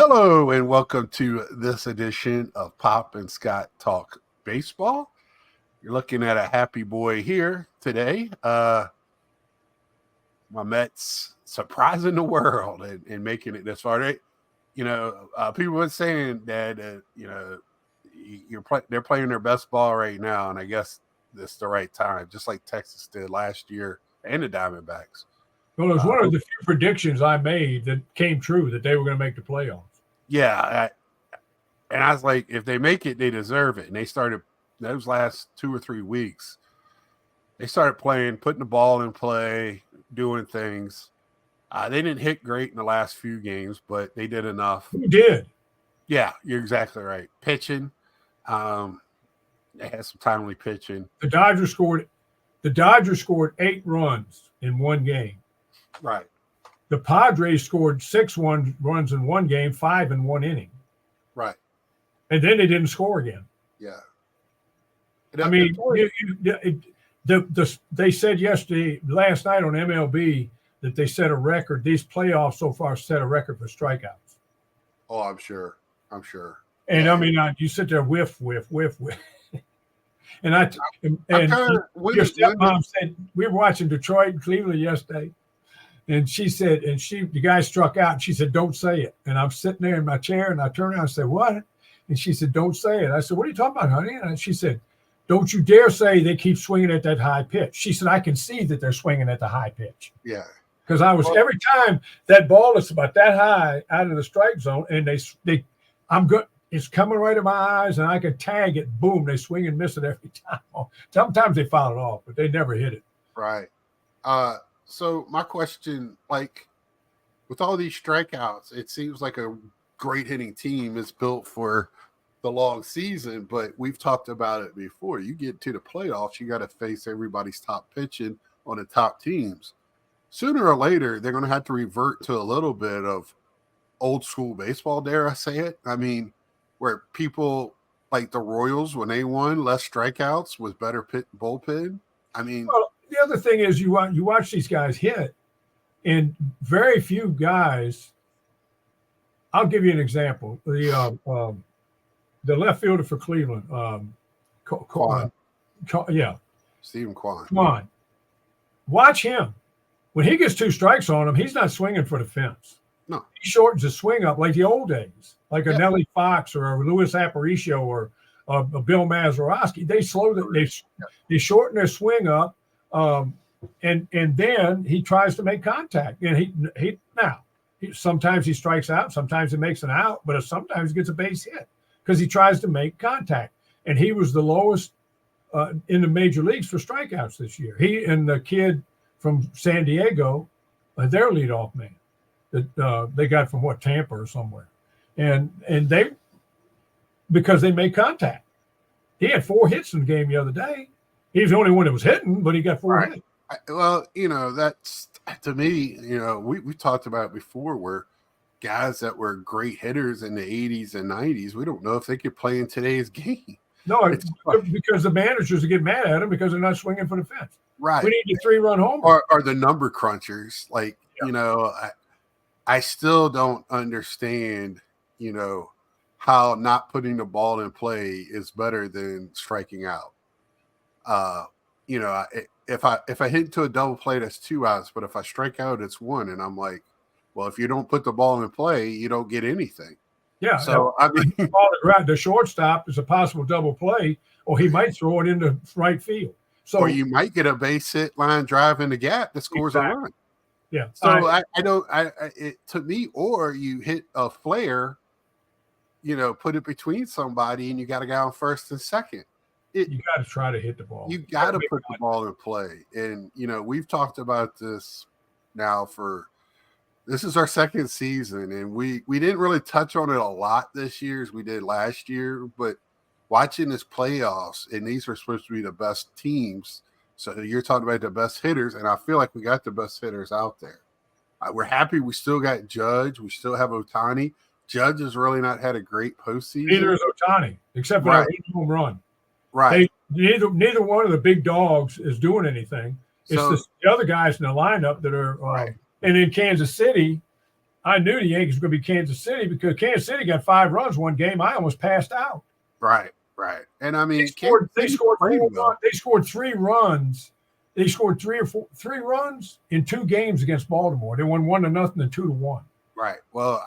Hello and welcome to this edition of Pop and Scott Talk Baseball. You're looking at a happy boy here today. My Mets surprising the world and making it this far. People were saying that they're playing their best ball right now, and I guess this is the right time, just like Texas did last year and the Diamondbacks. Well, it was one of the few predictions I made that came true, that they were going to make the playoffs. Yeah, and I was like, if they make it, they deserve it. And they started those last 2 or 3 weeks. They started playing, putting the ball in play, doing things. They didn't hit great in the last few games, but they did enough. Who did? Yeah, you're exactly right. Pitching, they had some timely pitching. The Dodgers scored 8 runs in one game. Right. The Padres scored 6 runs in one game, 5 in one inning. Right. And then they didn't score again. Yeah. I mean, they said last night on MLB, that they set a record. These playoffs so far set a record for strikeouts. Oh, I'm sure. And yeah. I mean, you sit there, whiff. And your stepmom said, we were watching Detroit and Cleveland yesterday. And she said, the guy struck out, and she said, don't say it. And I'm sitting there in my chair, and I turned around and said, what? And she said, don't say it. I said, what are you talking about, honey? And she said, don't you dare say they keep swinging at that high pitch. She said, I can see that they're swinging at the high pitch. Yeah. Because every time that ball is about that high out of the strike zone, and I'm good. It's coming right in my eyes, and I can tag it. Boom, they swing and miss it every time. Sometimes they foul it off, but they never hit it. Right. So my question, like, with all these strikeouts, it seems like a great hitting team is built for the long season, but we've talked about it before. You get to the playoffs, you got to face everybody's top pitching on the top teams. Sooner or later, they're going to have to revert to a little bit of old school baseball, dare I say it. I mean, where people like the Royals, when they won, less strikeouts with better bullpen. I mean, well, the other thing is you watch these guys hit, and very few guys. I'll give you an example. The left fielder for Cleveland, Kwan. Stephen Kwan. Kwan. Watch him. When he gets 2 strikes on him, he's not swinging for the fence. No. He shortens his swing up like the old days, like a Nellie Fox or a Luis Aparicio or a Bill Mazeroski. They shorten their swing up. And then he tries to make contact, and sometimes he strikes out, sometimes he makes an out, but sometimes he gets a base hit because he tries to make contact. And he was the lowest in the major leagues for strikeouts this year. He and the kid from San Diego, their leadoff man that they got from Tampa or somewhere, and they, because they made contact. He had 4 hits in the game the other day. He was the only one that was hitting, but he got 4 hits. Well, that's, to me, we talked about it before, where guys that were great hitters in the 80s and 90s, we don't know if they could play in today's game. No, because the managers get mad at them because they're not swinging for the fence. Right. We need a 3-run homer. Or the number crunchers. Like, I still don't understand, how not putting the ball in play is better than striking out. If I hit into a double play, that's 2 outs, but if I strike out, it's 1. And I'm like, well, if you don't put the ball in play, you don't get anything. Yeah. So I mean, the shortstop is a possible double play, or he might throw it into right field. So, or you might get a base hit, line drive in the gap that scores a run. Yeah. So to me, or you hit a flare, put it between somebody, and you got a guy on first and second. You got to try to hit the ball. You got to put the ball in play. And, we've talked about this now this is our second season, and we didn't really touch on it a lot this year as we did last year, but watching this playoffs, and these were supposed to be the best teams. So you're talking about the best hitters, and I feel like we got the best hitters out there. We're happy we still got Judge. We still have Ohtani. Judge has really not had a great postseason. Neither is Ohtani, except for that home run. Right. Neither one of the big dogs is doing anything. It's the other guys in the lineup that are right. And in Kansas City, I knew the Yankees were going to be Kansas City because Kansas City got 5 runs one game. I almost passed out. Right. And I mean, they scored 4 runs. They scored 3 runs. They scored 3 runs in 2 games against Baltimore. They won 1-0 and 2-1. Right. Well,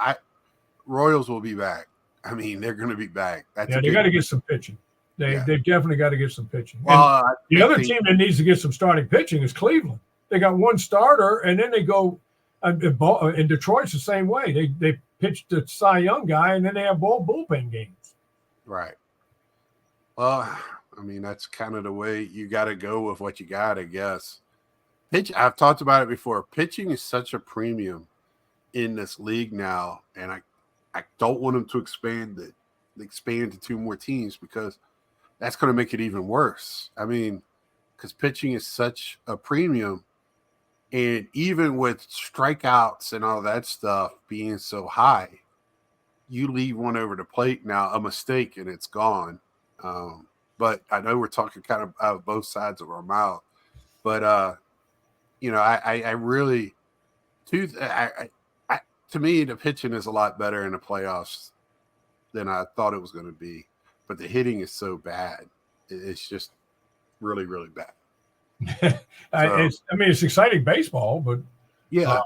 Royals will be back. I mean, they're going to be back. They got to get some pitching. They've definitely got to get some pitching. Well, the other team that needs to get some starting pitching is Cleveland. They got 1 starter, and then they go. And Detroit's the same way. They pitched the Cy Young guy, and then they have bullpen games. Right. Well, I mean, that's kind of the way you got to go with what you got, I guess. I've talked about it before. Pitching is such a premium in this league now, and I don't want them to expand to 2 more teams because that's going to make it even worse. I mean, because pitching is such a premium, and even with strikeouts and all that stuff being so high, you leave one over the plate now, a mistake, and it's gone. But I know we're talking kind of out of both sides of our mouth. But I really, to me, the pitching is a lot better in the playoffs than I thought it was going to be. But the hitting is so bad; it's just really, really bad. It's exciting baseball, but yeah.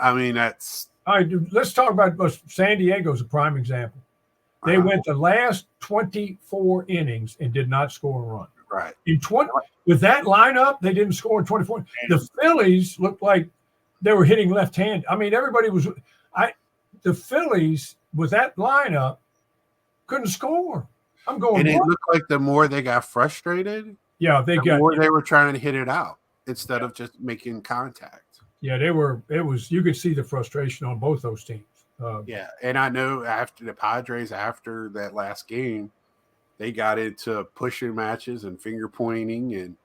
I mean, that's all right. Let's talk about San Diego's a prime example. They went the last 24 innings and did not score a run. Right. With that lineup, they didn't score in 24. The Phillies looked like they were hitting left-handed. I mean, everybody was. The Phillies with that lineup couldn't score. I'm going. And it looked like the more they got frustrated, the more they were trying to hit it out instead of just making contact. Yeah, they were. It was. You could see the frustration on both those teams. And I know after the Padres, after that last game, they got into pushing matches and finger pointing and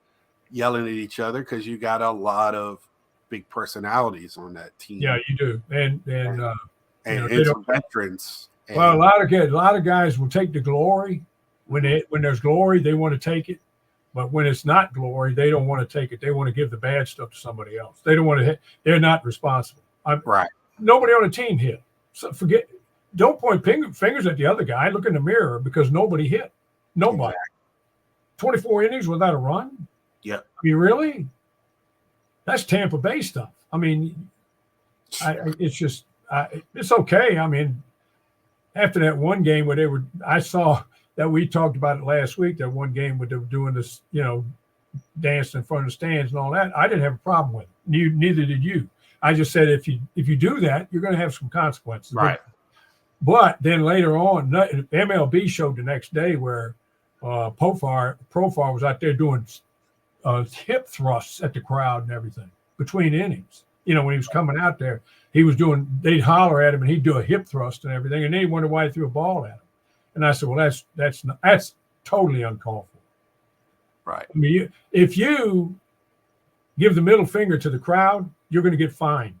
yelling at each other because you got a lot of big personalities on that team. Yeah, you do, and some veterans. Well, a lot of guys will take the glory when there's glory, they want to take it, but when it's not glory, they don't want to take it. They want to give the bad stuff to somebody else. They don't want to hit. They're not responsible. Right. Nobody on the team hit. So don't point fingers at the other guy. Look in the mirror because nobody hit. Nobody. Exactly. 24 innings without a run? Yeah. I mean, really? That's Tampa Bay stuff. I mean, it's okay. I mean, after that one game where I saw that we talked about it last week, that one game where they were doing this, dance in front of the stands and all that. I didn't have a problem with it. Neither did you. I just said if you do that, you're going to have some consequences. Right. But then later on, MLB showed the next day where Profar was out there doing hip thrusts at the crowd and everything between innings. When he was coming out there, they'd holler at him and he'd do a hip thrust and everything, and they wondered why he threw a ball at him. And I said, well, that's totally uncalled for. Right. I mean, if you give the middle finger to the crowd, you're going to get fined.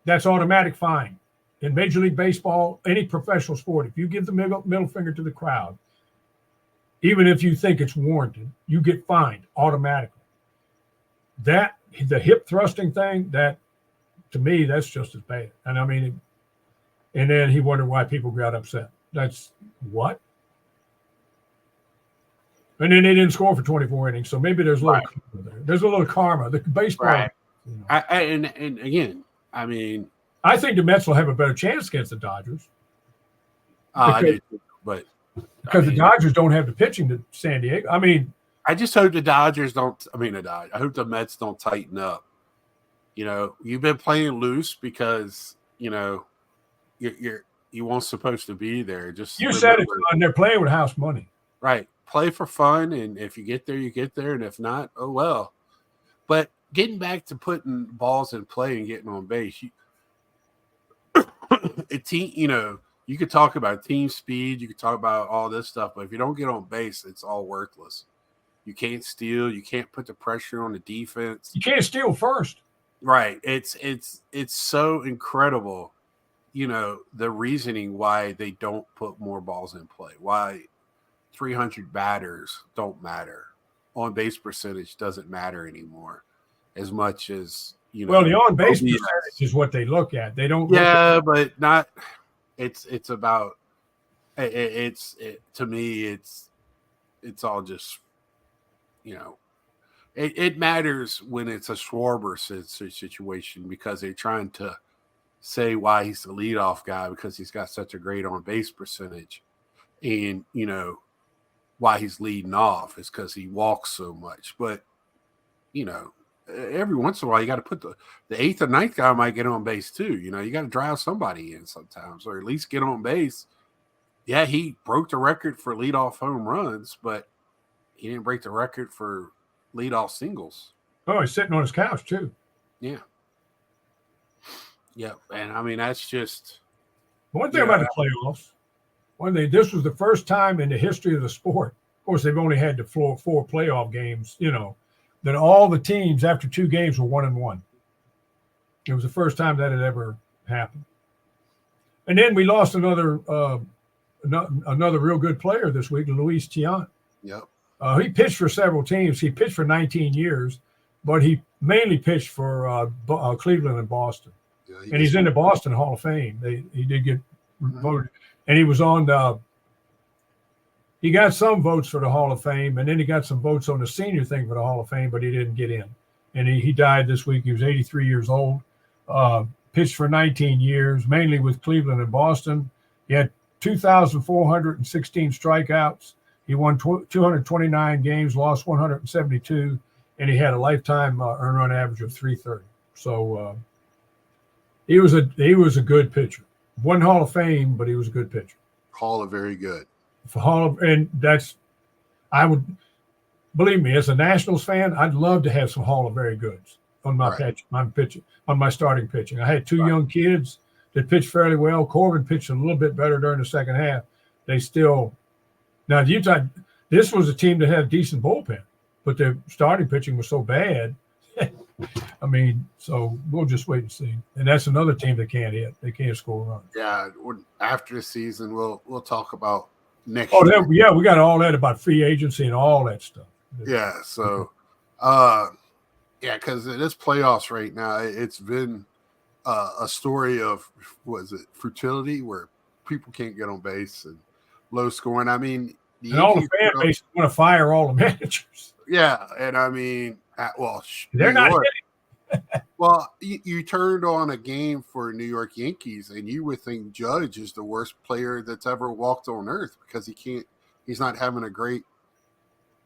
That's automatic fine. In Major League Baseball, any professional sport, if you give the middle finger to the crowd, even if you think it's warranted, you get fined automatically. The hip thrusting thing, that to me, that's just as bad. And I mean, and then he wondered why people got upset. That's what? And then they didn't score for 24 innings, so maybe there's a little karma there. There's a little karma. The baseball. Right. And again, I mean, I think the Mets will have a better chance against the Dodgers. Because the Dodgers don't have the pitching to San Diego. I mean, I just hope the Dodgers don't. I hope the Mets don't tighten up. You've been playing loose because you weren't supposed to be there. Just you said it, and they're playing with house money. Right. Play for fun, and if you get there, you get there, and if not, oh well. But getting back to putting balls in play and getting on base, you could talk about team speed, you could talk about all this stuff, but if you don't get on base, it's all worthless. You can't steal, you can't put the pressure on the defense. You can't steal first. Right. It's so incredible, the reasoning why they don't put more balls in play, why 300 batters don't matter. On base percentage doesn't matter anymore as much as Well, the on base OBS. percentage is what they look at. They don't. But not. It's about. To me. It's all just. It matters when it's a Schwarber situation because they're trying to say why he's the leadoff guy because he's got such a great on base percentage, and why he's leading off is because he walks so much. But every once in a while you got to put the eighth or ninth guy might get on base too. You got to drive somebody in sometimes, or at least get on base. Yeah, he broke the record for leadoff home runs, but he didn't break the record for leadoff singles. Oh, he's sitting on his couch too. Yeah. Yeah, and I mean that's just one thing about the playoffs. This was the first time in the history of the sport. Of course, they've only had the four playoff games. That all the teams after 2 games were 1-1. It was the first time that had ever happened. And then we lost another real good player this week, Luis Tiant. Yep. He pitched for several teams. He pitched for 19 years, but he mainly pitched for Cleveland and Boston. Yeah, and he's in the Boston Hall of Fame. He did get voted, and he was on. He got some votes for the Hall of Fame, and then he got some votes on the senior thing for the Hall of Fame, but he didn't get in. And he died this week. He was 83 years old. Pitched for 19 years, mainly with Cleveland and Boston. He had 2,416 strikeouts. He won 229 games, lost 172, and he had a lifetime earned run average of 330. So he was a good pitcher. Wasn't Hall of Fame, but he was a good pitcher. Hall of very good. I would believe me, as a Nationals fan, I'd love to have some Hall of Very Goods on my pitching, on my starting pitching. I had 2 young kids that pitched fairly well. Corbin pitched a little bit better during the second half. Now Utah, this was a team that had a decent bullpen, but their starting pitching was so bad. I mean, so we'll just wait and see. And that's another team that can't hit. They can't score runs. Yeah, after the season, we'll talk about next year. Yeah, we got all that about free agency and all that stuff. Yeah, so because it is playoffs right now. It's been a story of futility where people can't get on base and low scoring. I mean, and all the fan base want to fire all the managers. Yeah, and I mean, they're not hitting. Well, you turned on a game for New York Yankees, and you would think Judge is the worst player that's ever walked on earth because he's not having a great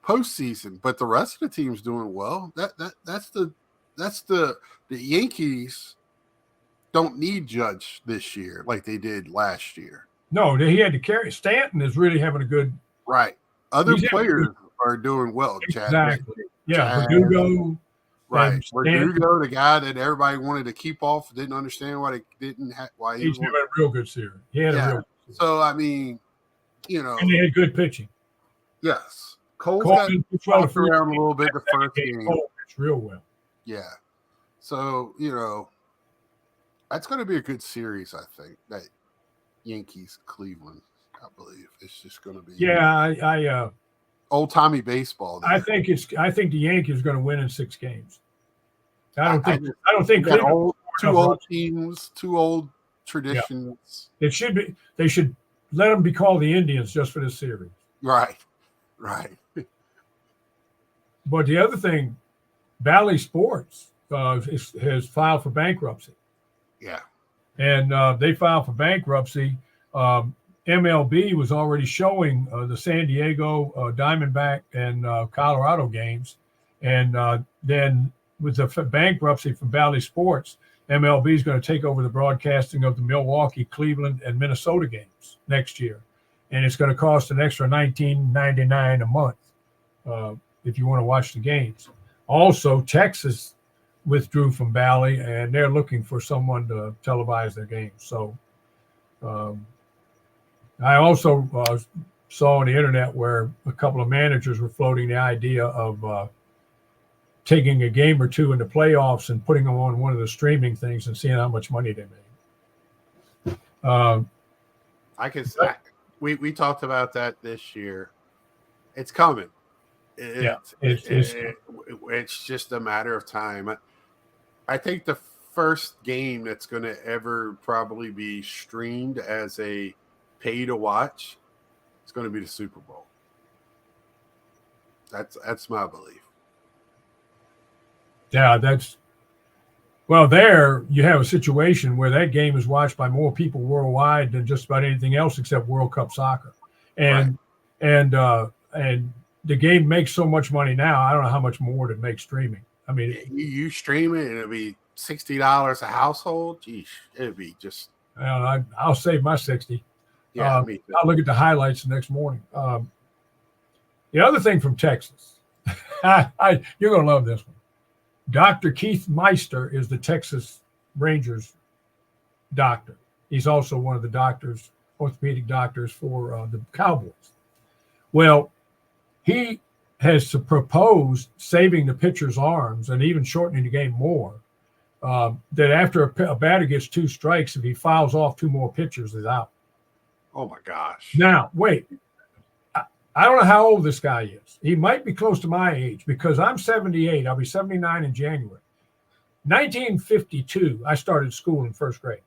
postseason. But the rest of the team's doing well. That's the Yankees don't need Judge this year like they did last year. No, he had to carry. Stanton is really having a good. Right. Other players are doing well. Exactly. Verdugo. Right. Verdugo, the guy that everybody wanted to keep off, didn't understand why he's having a real good series. He had a real good series. So, I mean, and they had good pitching. Yes. Cole got popped around a little bit the first game. It's real well. Yeah. So, that's going to be a good series, I think. That Yankees Cleveland, I believe. It's just going to be. Yeah, old timey baseball. There. I think the Yankees are going to win in 6 games. I don't think Cleveland. Two old teams, 2 old traditions. Yeah. They should let them be called the Indians just for this series. Right. But the other thing, Bally Sports has filed for bankruptcy. Yeah. And they filed for bankruptcy. MLB was already showing the San Diego Diamondback and Colorado games. And then with the bankruptcy from Bally Sports, MLB is going to take over the broadcasting of the Milwaukee, Cleveland, and Minnesota games next year. And it's going to cost an extra $19.99 a month if you want to watch the games. Also, Texas withdrew from Bally, and they're looking for someone to televise their games. So I also saw on the internet where a couple of managers were floating the idea of taking a game or 2 in the playoffs and putting them on one of the streaming things and seeing how much money they made. I can say we talked about that this year. It's coming. It's just a matter of time. I think the first game that's going to ever probably be streamed as a pay to watch is going to be the Super Bowl. That's my belief. Yeah, there you have a situation where that game is watched by more people worldwide than just about anything else except World Cup soccer. And the game makes so much money now. I don't know how much more to make streaming. I mean, you stream it and it'll be $60 a household. Geez, it'd be just. I'll save my 60. Yeah, me too. I'll look at the highlights the next morning. The other thing from Texas, you're going to love this one. Dr. Keith Meister is the Texas Rangers doctor. He's also one of the orthopedic doctors for the Cowboys. Well, he has proposed saving the pitcher's arms and even shortening the game more. That after a batter gets 2 strikes, if he fouls off 2 more pitchers, is out. Oh my gosh! Now wait, I don't know how old this guy is. He might be close to my age because I'm 78. I'll be 79 in January. 1952, I started school in 1st grade.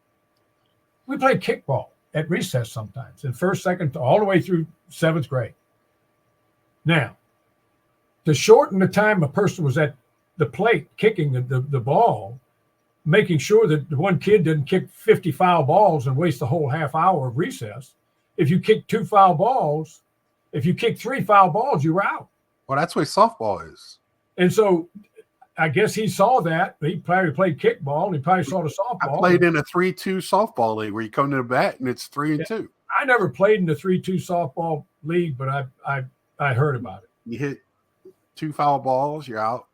We played kickball at recess sometimes in 1st, 2nd, all the way through 7th grade. Now, to shorten the time a person was at the plate kicking the ball, making sure that the one kid didn't kick 50 foul balls and waste the whole half hour of recess, if you kick 2 foul balls, if you kick 3 foul balls, you were out. Well, that's what softball is. And so I guess he saw that. He probably played kickball and he probably saw the softball. I played in a 3-2 softball league where you come to the bat and it's 3-2. I never played in the 3-2 softball league, but I heard about it. You hit 2 foul balls, you're out.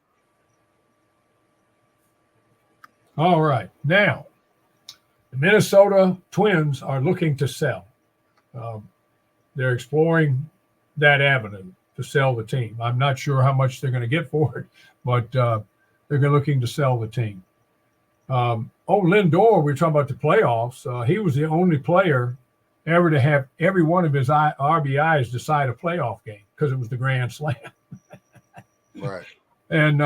All right. Now, the Minnesota Twins are looking to sell. They're exploring that avenue to sell the team. I'm not sure how much they're going to get for it, but they're looking to sell the team. Lindor, we were talking about the playoffs. He was the only player ever to have every one of his RBIs decide a playoff game because it was the Grand Slam. Right. And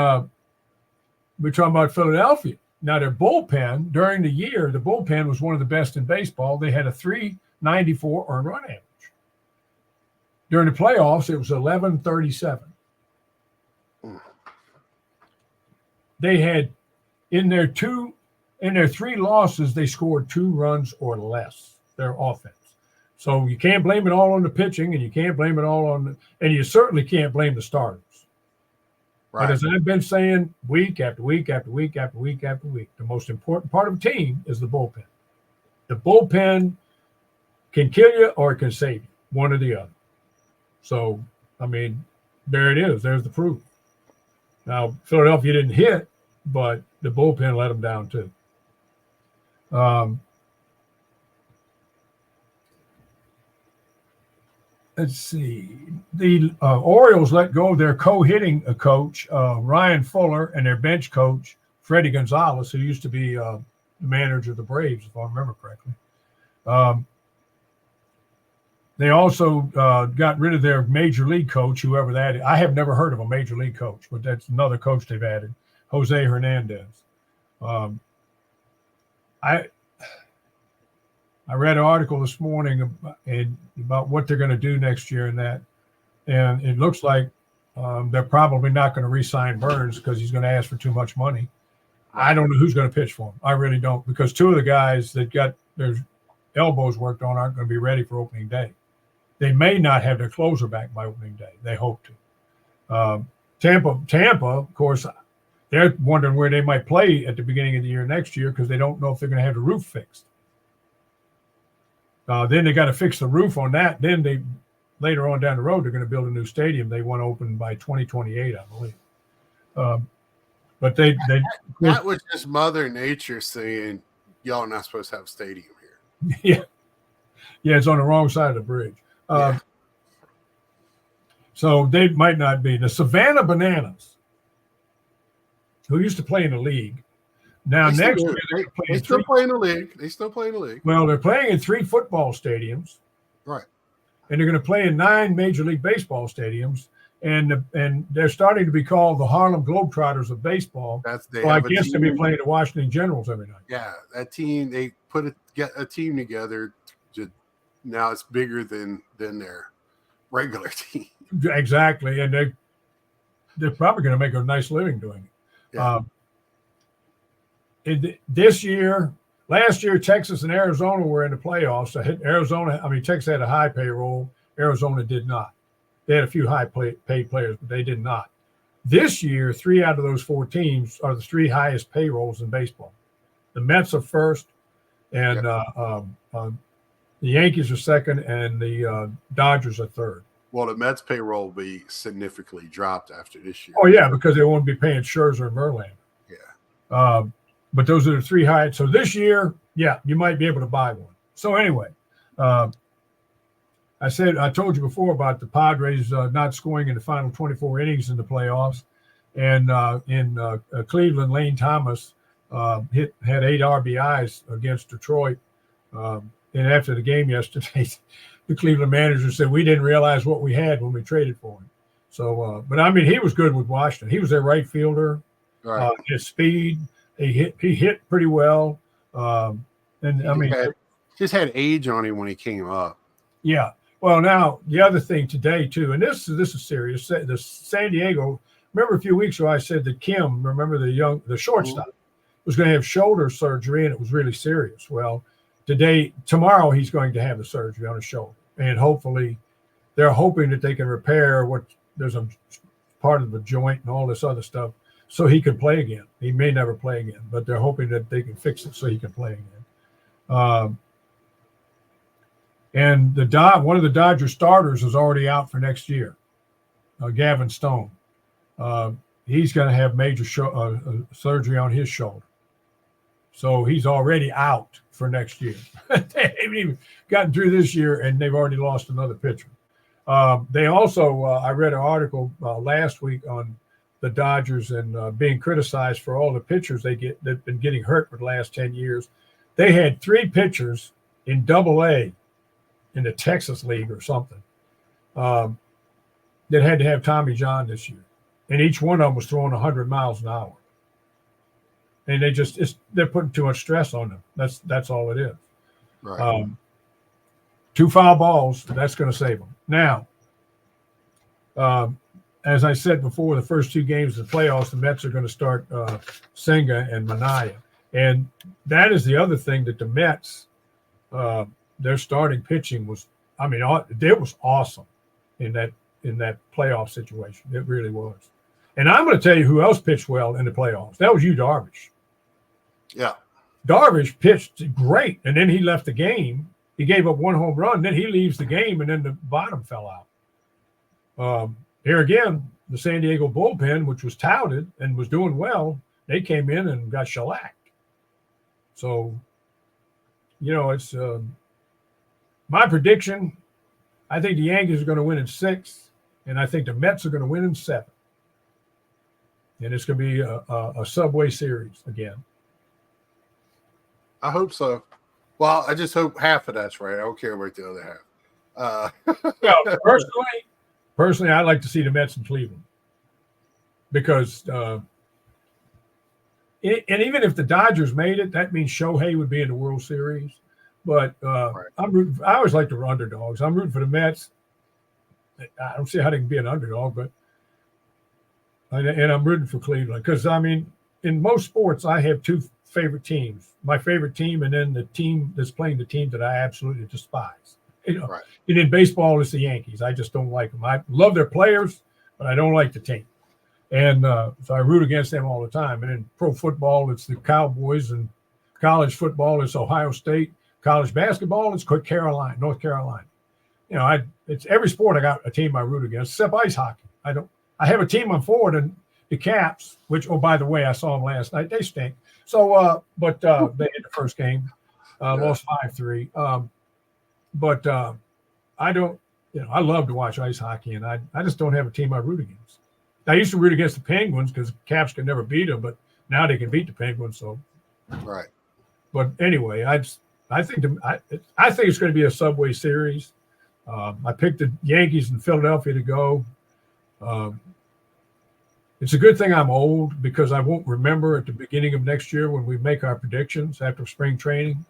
we're talking about Philadelphia. Now, their bullpen, during the year, the bullpen was one of the best in baseball. They had a 394 earned run average. During the playoffs, it was 1137. They had, in their 3 losses, they scored 2 runs or less, their offense. So you can't blame it all on the pitching, and you can't blame it all and you certainly can't blame the starters. Right. But as I've been saying week after week after week after week after week, the most important part of a team is the bullpen. The bullpen can kill you or it can save you, one or the other. So, I mean, there it is. There's the proof. Now, Philadelphia didn't hit, but the bullpen let them down too. Let's see. The Orioles let go of their co-hitting coach, Ryan Fuller, and their bench coach, Freddie Gonzalez, who used to be the manager of the Braves, if I remember correctly. They also got rid of their major league coach, whoever that is. I have never heard of a major league coach, but that's another coach they've added, Jose Hernandez. I read an article this morning about what they're going to do next year and it looks like they're probably not going to re-sign Burns because he's going to ask for too much money. I don't know who's going to pitch for him. I really don't, because 2 of the guys that got their elbows worked on aren't going to be ready for opening day. They may not have their closer back by opening day. They hope to. Tampa, of course, they're wondering where they might play at the beginning of the year next year because they don't know if they're going to have the roof fixed. Then they got to fix the roof on that. Then they later on down the road, they're going to build a new stadium. They want to open by 2028, I believe. But that was just Mother Nature saying, y'all are not supposed to have a stadium here. Yeah, it's on the wrong side of the bridge. So they might not be. The Savannah Bananas, who used to play in the league, now next year they still play in the league. They still play in the league. Well, they're playing in 3 football stadiums. Right. And they're going to play in 9 Major League Baseball stadiums. and they're starting to be called the Harlem Globetrotters of baseball. So I guess they'll be playing the Washington Generals every night. Yeah, that team, they get a team together. Now it's bigger than their regular team. Exactly, and they're probably going to make a nice living doing it. Yeah. Last year, Texas and Arizona were in the playoffs. Texas had a high payroll. Arizona did not. They had a few high-paid players, but they did not. This year, 3 out of those 4 teams are the 3 highest payrolls in baseball. The Mets are first, and the Yankees are second, and the Dodgers are third. Well, the Mets' payroll will be significantly dropped after this year. Oh, yeah, because they won't be paying Scherzer and Verlander. Yeah. But those are the 3 highest. So this year, yeah, you might be able to buy one. So anyway, I told you before about the Padres not scoring in the final 24 innings in the playoffs. And in Cleveland, Lane Thomas had 8 RBIs against Detroit. And after the game yesterday, the Cleveland manager said, we didn't realize what we had when we traded for him. So, but I mean, he was good with Washington. He was their right fielder. Right. His speed, he hit pretty well. Just had age on him when he came up. Yeah. Well, now the other thing today too, and this is serious. The San Diego. Remember a few weeks ago I said that Kim, the shortstop, was going to have shoulder surgery, and it was really serious. Well, tomorrow he's going to have the surgery on his shoulder, and hopefully, they're hoping that they can repair there's a part of the joint and all this other stuff, so he can play again. He may never play again, but they're hoping that they can fix it so he can play again. And one of the Dodger starters is already out for next year, Gavin Stone. He's going to have major surgery on his shoulder. So he's already out for next year. They haven't even gotten through this year, and they've already lost another pitcher. They also, I read an article last week on the Dodgers and being criticized for all the pitchers they've been getting hurt for the last 10 years. They had 3 pitchers in Double-A in the Texas League or something that had to have Tommy John this year. And each one of them was throwing 100 miles an hour. And they're putting too much stress on them. That's all it is. Right. 2 foul balls, that's going to save them. Now, as I said before, the first 2 games of the playoffs, the Mets are going to start Senga and Minaya. And that is the other thing that the Mets, their starting pitching it was awesome in that playoff situation. It really was. And I'm going to tell you who else pitched well in the playoffs. That was Yu Darvish. Yeah. Darvish pitched great, and then he left the game. He gave up 1 home run, then he leaves the game, and then the bottom fell out. Here again, the San Diego bullpen, which was touted and was doing well, they came in and got shellacked. So, it's my prediction. I think the Yankees are going to win in 6, and I think the Mets are going to win in 7. And it's going to be a Subway Series again. I hope so. Well, I just hope half of that's right. I don't care about the other half. Well, personally, I'd like to see the Mets in Cleveland because, and even if the Dodgers made it, that means Shohei would be in the World Series. But right. I always like the underdogs. I'm rooting for the Mets. I don't see how they can be an underdog, but I'm rooting for Cleveland because, in most sports, I have 2 favorite teams. My favorite team and then the team that's playing the team that I absolutely despise. Right. And in baseball, it's the Yankees. I just don't like them. I love their players, but I don't like the team. And so I root against them all the time. And in pro football, it's the Cowboys, and college football, it's Ohio State. College basketball, it's North Carolina. It's every sport I got a team I root against, except ice hockey. I have a team I'm for, and the Caps, which, by the way, I saw them last night. They stink. So, but they hit the first game, lost 5-3. But I don't, I love to watch ice hockey, and I just don't have a team I root against. I used to root against the Penguins because Caps could never beat them, but now they can beat the Penguins. So, right. But anyway, I think it's going to be a Subway Series. I picked the Yankees in Philadelphia to go. Um, it's a good thing I'm old because I won't remember at the beginning of next year when we make our predictions after spring training.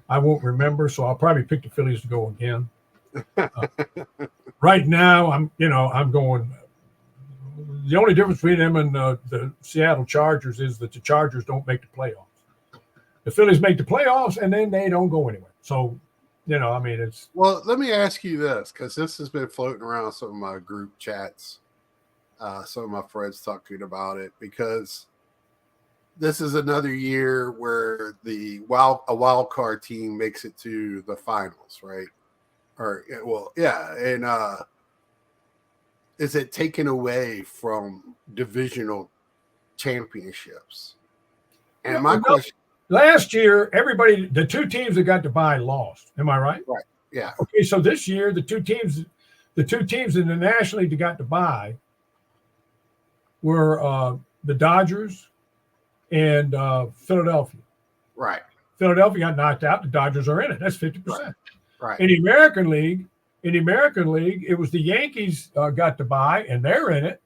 I won't remember, so I'll probably pick the Phillies to go again. Right now, I'm going. The only difference between them and the Seattle Chargers is that the Chargers don't make the playoffs. The Phillies make the playoffs, and then they don't go anywhere. So, it's. Well, let me ask you this, because this has been floating around some of my group chats. Some of my friends talking about it, because this is another year where a wild card team makes it to the finals, right? And is it taken away from divisional championships? And my question: last year, the two teams that got to bye lost. Am I right? Right. Yeah. Okay, so this year, the two teams in the National League that got to bye were the Dodgers and Philadelphia. Right. Philadelphia got knocked out. The Dodgers are in it. That's 50%. Right. In the American League, it was the Yankees got to bye, and they're in it.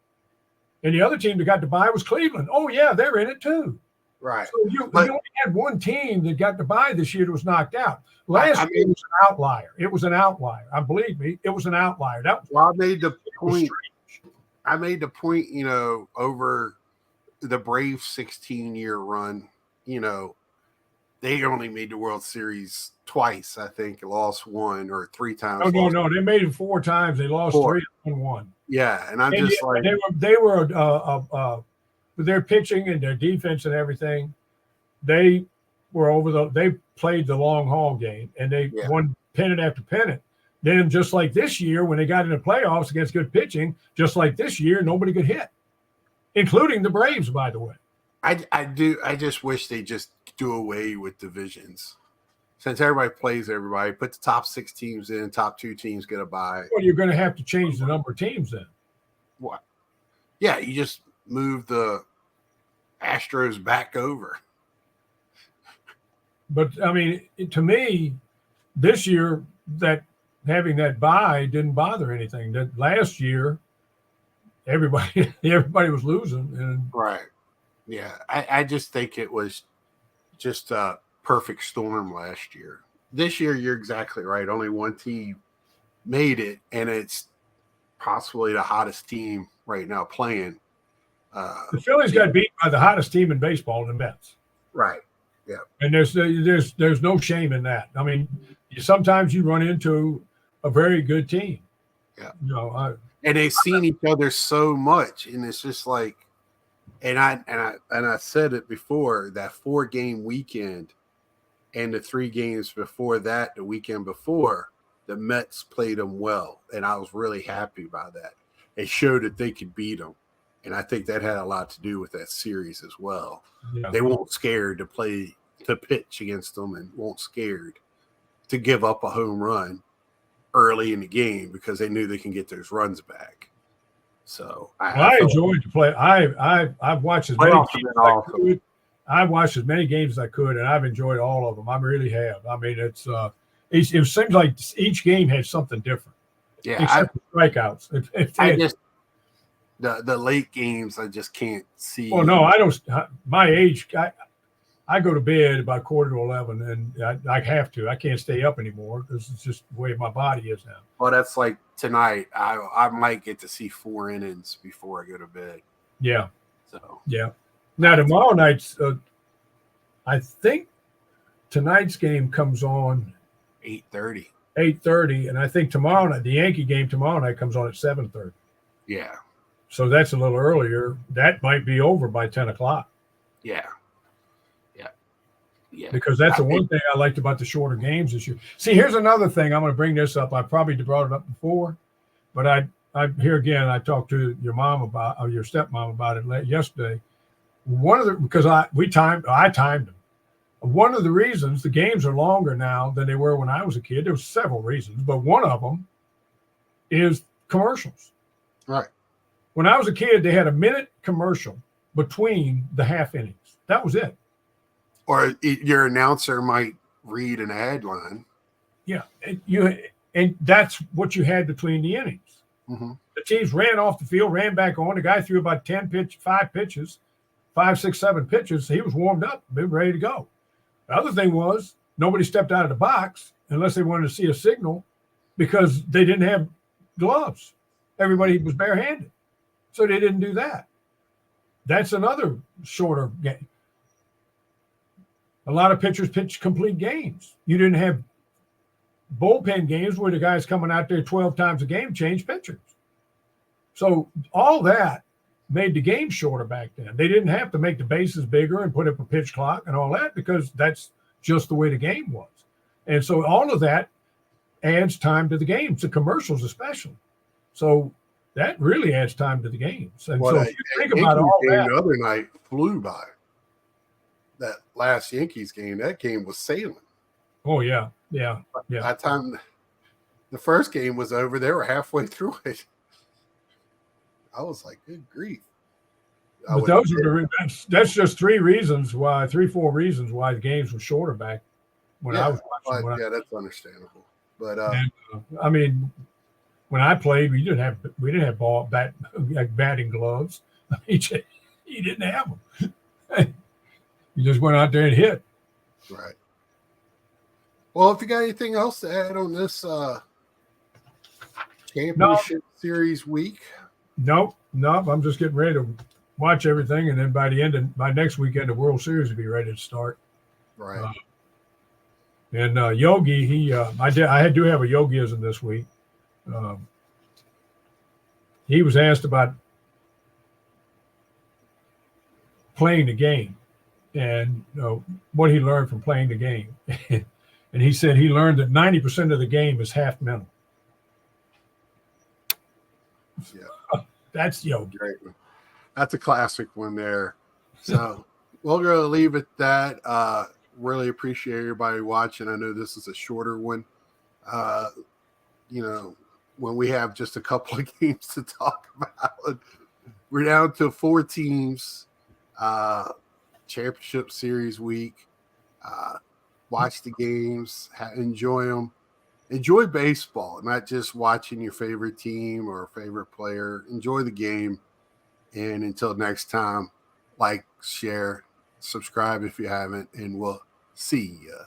And the other team that got to bye was Cleveland. Oh, yeah, they're in it too. Right. So you only had one team that got to bye this year that was knocked out. Last year it was an outlier. It was an outlier. Believe me, it was an outlier. I made the point, over the Braves 16-year run, they only made the World Series twice, I think. Lost one or three times. No. They made it 4 times. They lost 3 and 1. Yeah, and just like they were with their pitching and their defense and everything, they were they played the long haul game, and they won pennant after pennant. Then, just like this year, when they got into playoffs against good pitching, just like this year, nobody could hit, including the Braves, by the way. I just wish they just do away with divisions. Since everybody plays everybody, put the top 6 teams in, top 2 teams get a bye. Well, you're going to have to change the number of teams then. What? Yeah, you just move the Astros back over. But, to me, this year, that having that bye didn't bother anything. That last year, everybody was losing. And right. Yeah, I just think it was just a perfect storm last year. This year, you're exactly right. Only one team made it, and it's possibly the hottest team right now playing. The Phillies got beat by the hottest team in baseball, the Mets. Right. Yeah. And there's no shame in that. Sometimes you run into a very good team. Yeah. And they've seen each other so much, and it's just like, and I said it before, that 4-game weekend and the 3 games before that, the weekend before, the Mets played them well, and I was really happy about that. It showed that they could beat them, and I think that had a lot to do with that series as well. Yeah. They weren't scared to pitch against them, and weren't scared to give up a home run early in the game because they knew they can get those runs back. So I enjoyed the play. I've watched as many games as I could. I've watched as many games as I could, and I've enjoyed all of them. I really have. It seems like each game had something different. Yeah, except strikeouts. The late games I just can't see. Well, no, I don't. My age, I go to bed about 10:45, and I have to. I can't stay up anymore. This is just the way my body is now. Well, that's like tonight. I might get to see 4 innings before I go to bed. Yeah. So yeah. Now tomorrow night's, I think tonight's game comes on 8:30. 8:30, and I think tomorrow night, the Yankee game tomorrow night comes on at 7:30. Yeah. So that's a little earlier. That might be over by 10 o'clock. Yeah. Yeah. Because that's the one thing I liked about the shorter games this year. See, here's another thing. I'm going to bring this up. I probably brought it up before, but I here again, I talked to your mom about, or your stepmom about it yesterday. Because I timed them. One of the reasons the games are longer now than they were when I was a kid, there were several reasons, but one of them is commercials. Right. When I was a kid, they had a minute commercial between the half innings. That was it. Or your announcer might read an ad line. Yeah, and that's what you had between the innings. Mm-hmm. The teams ran off the field, ran back on. The guy threw about 5, 6, 7 pitches. He was warmed up, been ready to go. The other thing was nobody stepped out of the box unless they wanted to see a signal because they didn't have gloves. Everybody was barehanded. So they didn't do that. That's another shorter game. A lot of pitchers pitch complete games. You didn't have bullpen games where the guy's coming out there 12 times a game, change pitchers. So all that made the game shorter back then. They didn't have to make the bases bigger and put up a pitch clock and all that because that's just the way the game was. And so all of that adds time to the games, the commercials especially. So that really adds time to the games. And so if you think about all that. The other night flew by. That last Yankees game, that game was sailing. Oh, yeah. By the time the first game was over, they were halfway through it. I was like, good grief. But that's just 4 reasons why the games were shorter back when I was watching. That's understandable. But I mean, when I played, we didn't have batting gloves. You didn't have them. You just went out there and hit. Right. Well, if you got anything else to add on this championship series week? Nope. I'm just getting ready to watch everything, and then by next weekend, the World Series will be ready to start. Right. And Yogi, I do have a Yogiism this week. He was asked about playing the game and what he learned from playing the game. And he said he learned that 90% of the game is half mental. Yeah. That's Yogi. Great. That's a classic one there. So we're going to leave it at that. Really appreciate everybody watching. I know this is a shorter one. When we have just a couple of games to talk about, we're down to 4 teams. Championship series week. Watch the games, enjoy them. Enjoy baseball, not just watching your favorite team or favorite player. Enjoy the game. And until next time, like, share, subscribe if you haven't, and we'll see ya.